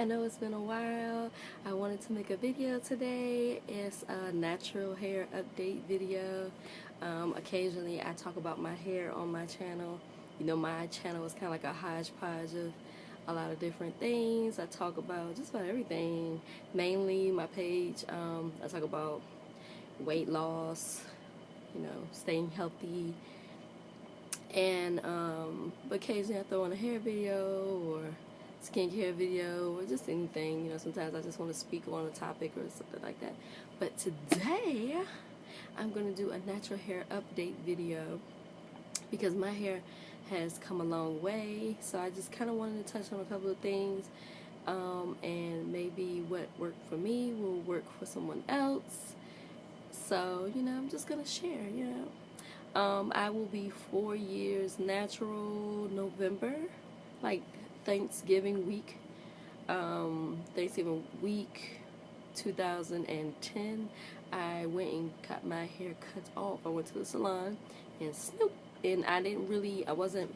I know it's been a while. I wanted to make a video today. It's a natural hair update video. Occasionally I talk about my hair on my channel. You know, my channel is kind of like a hodgepodge of a lot of different things. I talk about just about everything. Mainly my page, I talk about weight loss, you know, staying healthy, and occasionally I throw in a hair video or skincare video or just anything. You know, sometimes I just want to speak on a topic or something like that. But today I'm going to do a natural hair update video because my hair has come a long way, so I just kind of wanted to touch on a couple of things, and maybe what worked for me will work for someone else. So, you know, I'm just going to share, you know. I will be 4 years natural November, like Thanksgiving week. Thanksgiving week 2010, I went and got my hair cut off. I went to the salon and snoop. And I wasn't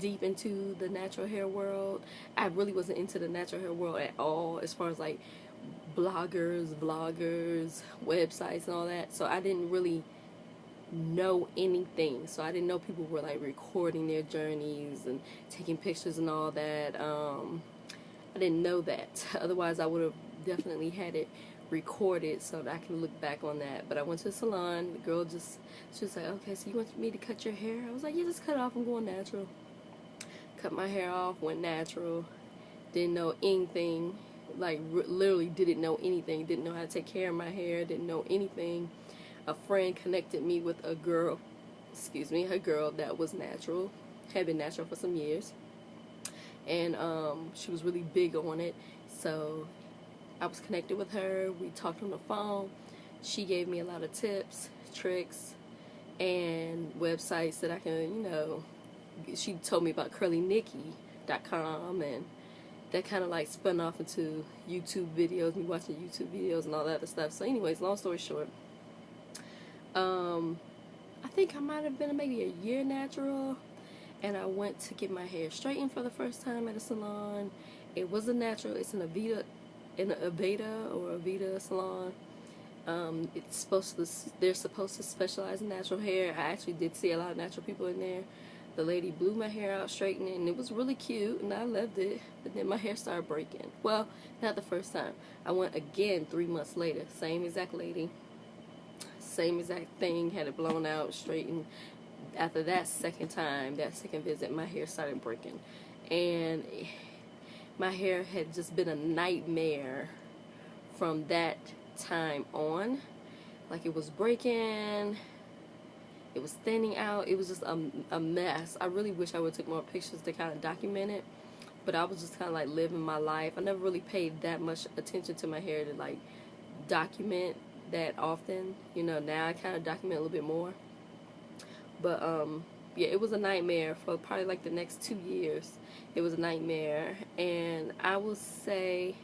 deep into the natural hair world. I really wasn't into the natural hair world at all, as far as like bloggers, vloggers, websites and all that. So I didn't really know anything. So I didn't know people were like recording their journeys and taking pictures and all that. I didn't know that. Otherwise I would have definitely had it recorded so that I can look back on that. But I went to the salon. The girl she was like, okay, so you want me to cut your hair? I was like, yeah, just cut it off. I'm going natural. Cut my hair off, went natural. Didn't know anything. Like literally didn't know anything. Didn't know how to take care of my hair. Didn't know anything. A friend connected me with a girl, a girl that was natural, had been natural for some years, and she was really big on it. So I was connected with her. We talked on the phone. She gave me a lot of tips, tricks, and websites that I can, you know. She told me about curlynikki.com, and that kind of like spun off into YouTube videos, me watching YouTube videos and all that other stuff. So anyways, long story short, I think I might have been maybe a year natural, and I went to get my hair straightened for the first time at a salon. It was a natural. It's an Aveda salon. They're supposed to specialize in natural hair. I actually did see a lot of natural people in there. The lady blew my hair out, straightened it, and it was really cute, and I loved it. But then my hair started breaking. Well, not the first time. I went again 3 months later. Same exact lady. Same exact thing. Had it blown out, straightened. After that second visit, my hair started breaking. And my hair had just been a nightmare from that time on. Like, it was breaking, it was thinning out, it was just a mess. I really wish I would have took more pictures to kind of document it, but I was just kind of like living my life. I never really paid that much attention to my hair to like document that often. You know, now I kind of document a little bit more. But yeah, it was a nightmare for probably like the next 2 years. It was a nightmare, and I will say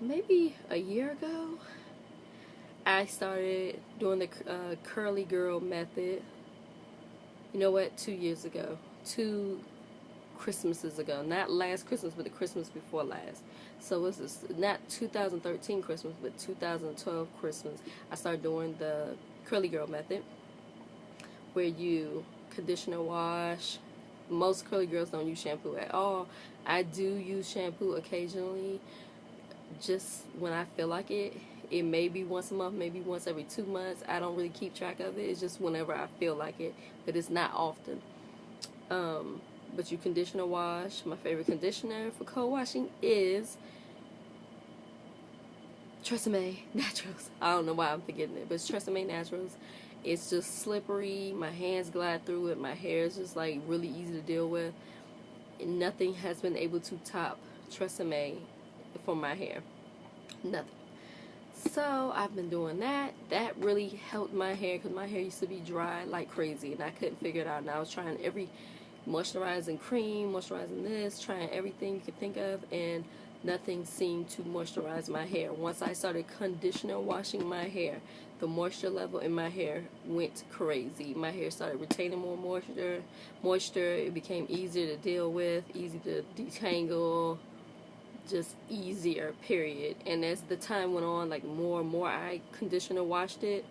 maybe a year ago I started doing the curly girl method. You know what? 2 years ago, 2 Christmases ago, not last Christmas, but the Christmas before last. So this is not 2013 Christmas, but 2012 Christmas. I started doing the curly girl method, where you conditioner wash. Most curly girls don't use shampoo at all. I do use shampoo occasionally, just when I feel like it. It may be once a month, maybe once every 2 months. I don't really keep track of it. It's just whenever I feel like it, but it's not often. But you conditioner wash. My favorite conditioner for cold washing is Tresemme Naturals. I don't know why I'm forgetting it, but it's Tresemme Naturals. It's just slippery. My hands glide through it. My hair is just like really easy to deal with. And nothing has been able to top Tresemme for my hair. Nothing. So I've been doing that. That really helped my hair, because my hair used to be dry like crazy, and I couldn't figure it out. And I was trying every moisturizing cream, moisturizing this, trying everything you could think of, and nothing seemed to moisturize my hair. Once I started conditioner washing my hair, the moisture level in my hair went crazy. My hair started retaining more moisture. It became easier to deal with, easy to detangle, just easier, period. And as the time went on, like more and more I conditioner washed it,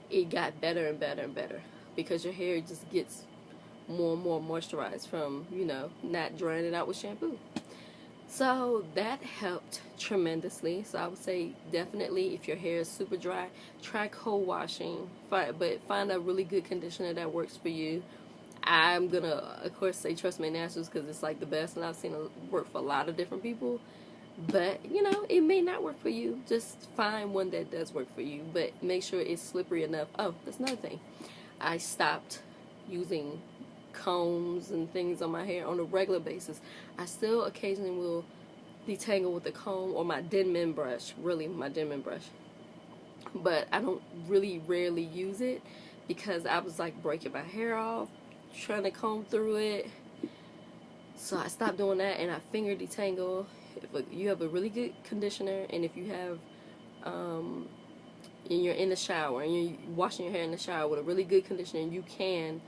it got better and better and better, because your hair just gets more and more moisturized from, you know, not drying it out with shampoo. So that helped tremendously. So I would say definitely, if your hair is super dry, try co-washing, but find a really good conditioner that works for you. I'm gonna, of course, say Trust Me Naturals, because it's like the best, and I've seen it work for a lot of different people. But, you know, it may not work for you. Just find one that does work for you, but make sure it's slippery enough. Oh, that's another thing. I stopped using combs and things on my hair on a regular basis. I still occasionally will detangle with a comb or my Denman brush, really my Denman brush. But I don't really rarely use it, because I was like breaking my hair off trying to comb through it. So I stopped doing that, and I finger detangle. If you have a really good conditioner, and if you have and you're in the shower and you're washing your hair in the shower with a really good conditioner, you can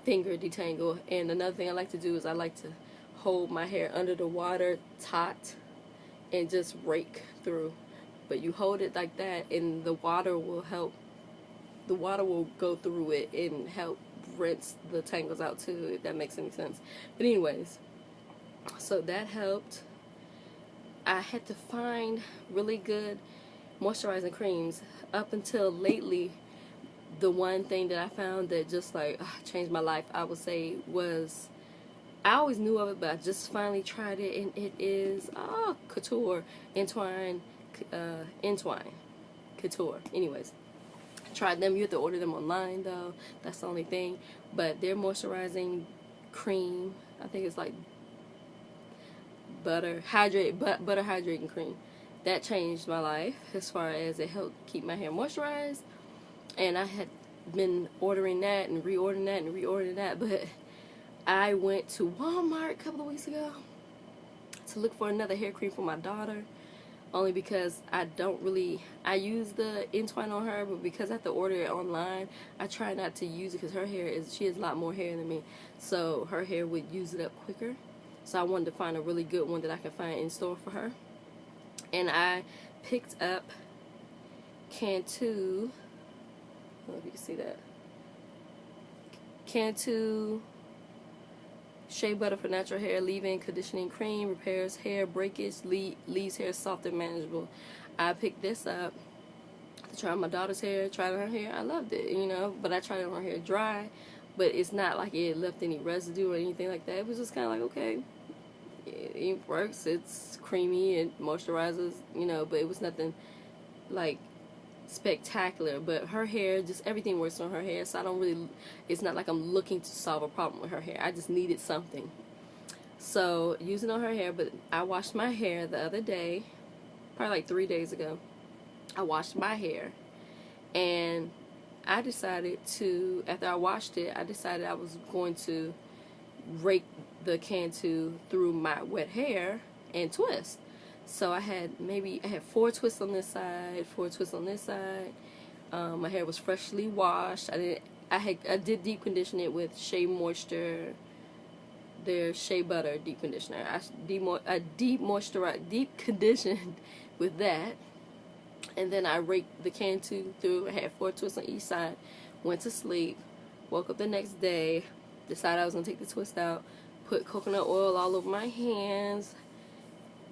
finger detangle. And another thing I like to do is I like to hold my hair under the water taut and just rake through. But you hold it like that, and the water will help. The water will go through it and help rinse the tangles out too, if that makes any sense. But anyways, so that helped. I had to find really good moisturizing creams. Up until lately, the one thing that I found that just like changed my life, I would say, was, I always knew of it, but I just finally tried it, and it is Couture Entwine Couture. Anyways, I tried them. You have to order them online though. That's the only thing. But their moisturizing cream, I think it's like butter hydrating cream. That changed my life as far as it helped keep my hair moisturized. And I had been ordering that and reordering that and reordering that, but I went to Walmart a couple of weeks ago to look for another hair cream for my daughter, only because I use the Entwine on her, but because I have to order it online, I try not to use it, because she has a lot more hair than me, so her hair would use it up quicker. So I wanted to find a really good one that I can find in store for her. And I picked up Cantu, I don't know if you can see that, Cantu Shea Butter for Natural Hair Leave-In Conditioning Cream, repairs hair breakage, leaves hair soft and manageable. I picked this up to try on my daughter's hair, tried on her hair. I loved it, you know, but I tried it on her hair dry, but it's not like it left any residue or anything like that. It was just kind of like, okay, it works, it's creamy, it moisturizes, you know, but it was nothing like spectacular. But her hair, just everything works on her hair, so I don't really, it's not like I'm looking to solve a problem with her hair. I just needed something, so using on her hair. But I washed my hair the other day, probably like 3 days ago. I washed my hair, and I decided to, after I washed it, I decided I was going to rake the Cantu through my wet hair and twist. So I had 4 twists on this side, 4 twists on this side. My hair was freshly washed. I did deep condition it with Shea Moisture, their Shea Butter deep conditioner. I deep conditioned with that, and then I raked the Cantu through. I had 4 twists on each side. Went to sleep. Woke up the next day. Decided I was gonna take the twist out. Put coconut oil all over my hands.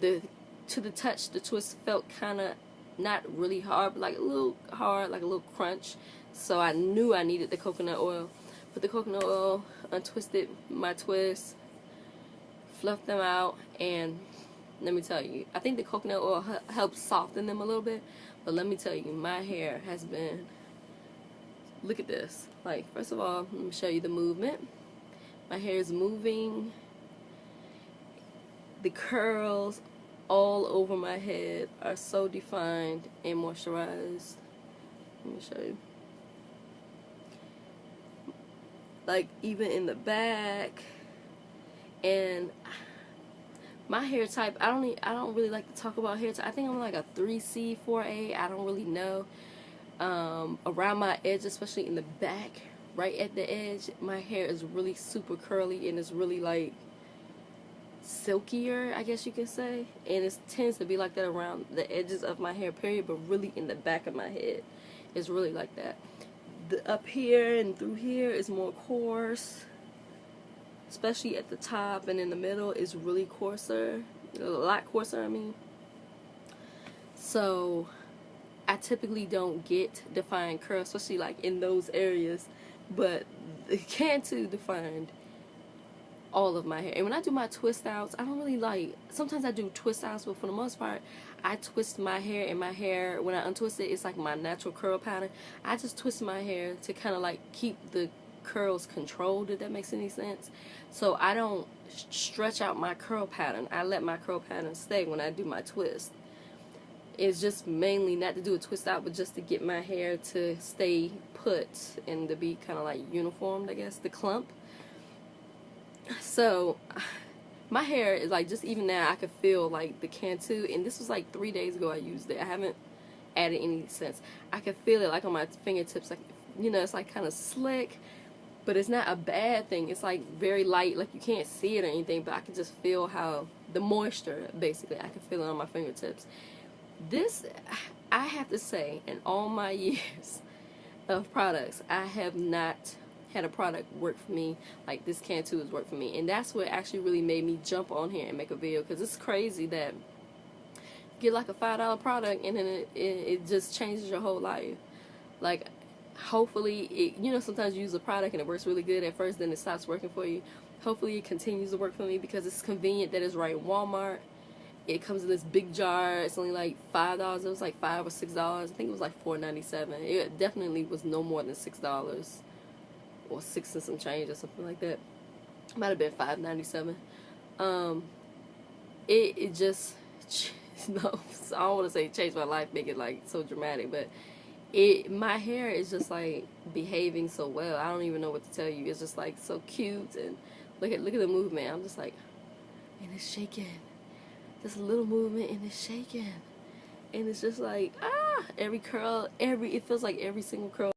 To the touch, the twist felt kind of not really hard, but like a little hard, like a little crunch. So I knew I needed the coconut oil. Put the coconut oil, untwisted my twists, fluffed them out, and let me tell you, I think the coconut oil helps soften them a little bit. But let me tell you, my hair has been, look at this. Like, first of all, let me show you the movement. My hair is moving. The curls all over my head are so defined and moisturized. Let me show you. Like, even in the back. And my hair type, I don't really like to talk about hair type. I think I'm like a 3C, 4A. I don't really know. Around my edge, especially in the back, right at the edge, my hair is really super curly and it's really like silkier, I guess you can say, and it tends to be like that around the edges of my hair, period, but really in the back of my head it's really like that. The up here and through here is more coarse, especially at the top, and in the middle is really coarser, a lot coarser, I mean. So I typically don't get defined curls, especially like in those areas, but the Cantu defined all of my hair. And when I do my twist outs, I don't really like, sometimes I do twist outs, but for the most part I twist my hair, and my hair, when I untwist it, it's like my natural curl pattern. I just twist my hair to kind of like keep the curls controlled, if that makes any sense. So I don't stretch out my curl pattern. I let my curl pattern stay when I do my twist. It's just mainly not to do a twist out, but just to get my hair to stay put and to be kind of like uniformed, I guess, the clump. So my hair is like, just even now I could feel like the Cantu, and this was like 3 days ago I used it. I haven't added any since. I could feel it like on my fingertips, like, you know, it's like kind of slick, but it's not a bad thing. It's like very light, like you can't see it or anything, but I can just feel how the moisture, basically, I can feel it on my fingertips. This, I have to say, in all my years of products, I have not had a product work for me like this Cantu has worked for me, and that's what actually really made me jump on here and make a video, because it's crazy that you get like a $5 product and then it just changes your whole life. Like, hopefully it, you know, sometimes you use a product and it works really good at first, then it stops working for you. Hopefully it continues to work for me, because it's convenient that it's right in Walmart. It comes in this big jar. It's only like $5. It was like $5 or $6. I think it was like $4.97. It definitely was no more than $6, or 6 and some change or something like that. Might have been $5.97. It just, no, I don't want to say changed my life, make it like so dramatic, but my hair is just like behaving so well. I don't even know what to tell you. It's just like so cute, and look at the movement. I'm just like, and it's shaking. This little movement and it's shaking, and it's just like, every curl, it feels like every single curl